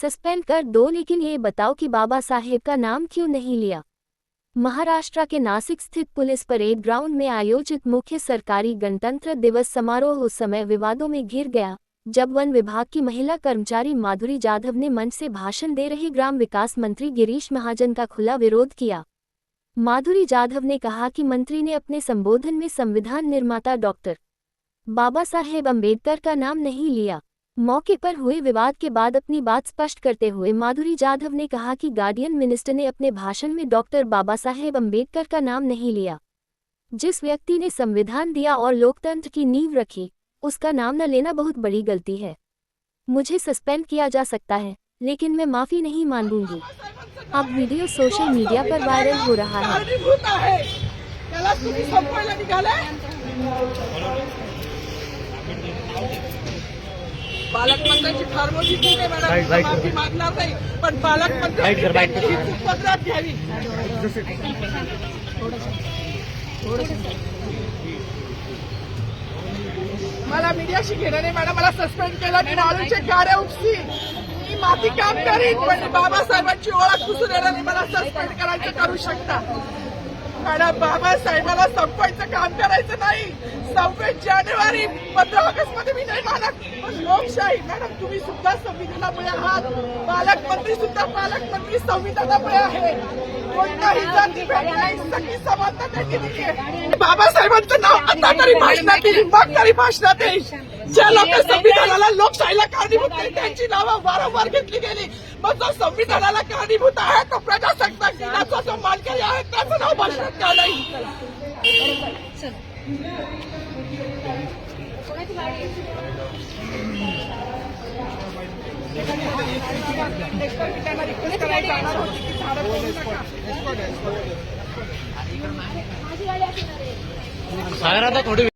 Suspend कर दो, लेकिन ये बताओ कि बाबा साहेब का नाम क्यों नहीं लिया। महाराष्ट्र के नासिक स्थित पुलिस परेड ग्राउंड में आयोजित मुख्य सरकारी गणतंत्र दिवस समारोह उस समय विवादों में घिर गया जब वन विभाग की महिला कर्मचारी माधुरी जाधव ने मंच से भाषण दे रहे ग्राम विकास मंत्री गिरीश महाजन का खुला विरोध किया। माधुरी जाधव ने कहा कि मंत्री ने अपने संबोधन में संविधान निर्माता डॉक्टर बाबा साहेब अम्बेडकर का नाम नहीं लिया। मौके पर हुए विवाद के बाद अपनी बात स्पष्ट करते हुए माधुरी जाधव ने कहा कि गार्डियन मिनिस्टर ने अपने भाषण में डॉक्टर बाबा साहेब अम्बेडकर का नाम नहीं लिया। जिस व्यक्ति ने संविधान दिया और लोकतंत्र की नींव रखी, उसका नाम न लेना बहुत बड़ी गलती है। मुझे सस्पेंड किया जा सकता है, लेकिन मैं माफी नहीं मांगूंगी। अब वीडियो सोशल मीडिया पर वायरल हो रहा है। पालकमंत्र्यांची फार मोठी टीम आहे मॅडम, माफी मागणार नाही, पण पालकमंत्र्यांची उपद्रव घ्यावी। मला मीडियाशी घेणं नाही मॅडम, मला सस्पेंड केलं, मी मारूचे गाड्या उपसी, मी माफी काम करीन, पण बाबासाहेबांची ओळख पुसून येणार नाही, मला सस्पेंड करायचं करू शकता मॅडम। बाबासाहेबाला संपवायचं काम करायचं नाही। 26 जानेवारी 15 ऑगस्ट मध्ये मी नाही मानत, पण लोकशाही मॅडम, तुम्ही सुद्धा संविधानामुळे आहात, पालकमंत्री सुद्धा पालकमंत्री संविधानामुळे आहे। कोणताही जाती भेद नाही, सगळी समानता त्यांनी दिली आहे। बाबासाहेबांचं नाव आता तरी भाषणात येईल, मग तरी भाषणात येईल। ज्या लोक संविधानाला लोकशाहीला कारणीभूत नाही त्यांची नावं वारंवार घेतली गेली, मग जो संविधानाला कारणीभूत आहे तो प्रजासत्ताक दिनाचा जो मानकरी आहे त्याचं नाव भाषणात का नाही। त्यांना रिक्वेस्ट करायला जाणार होती की झाडं तोडू नका।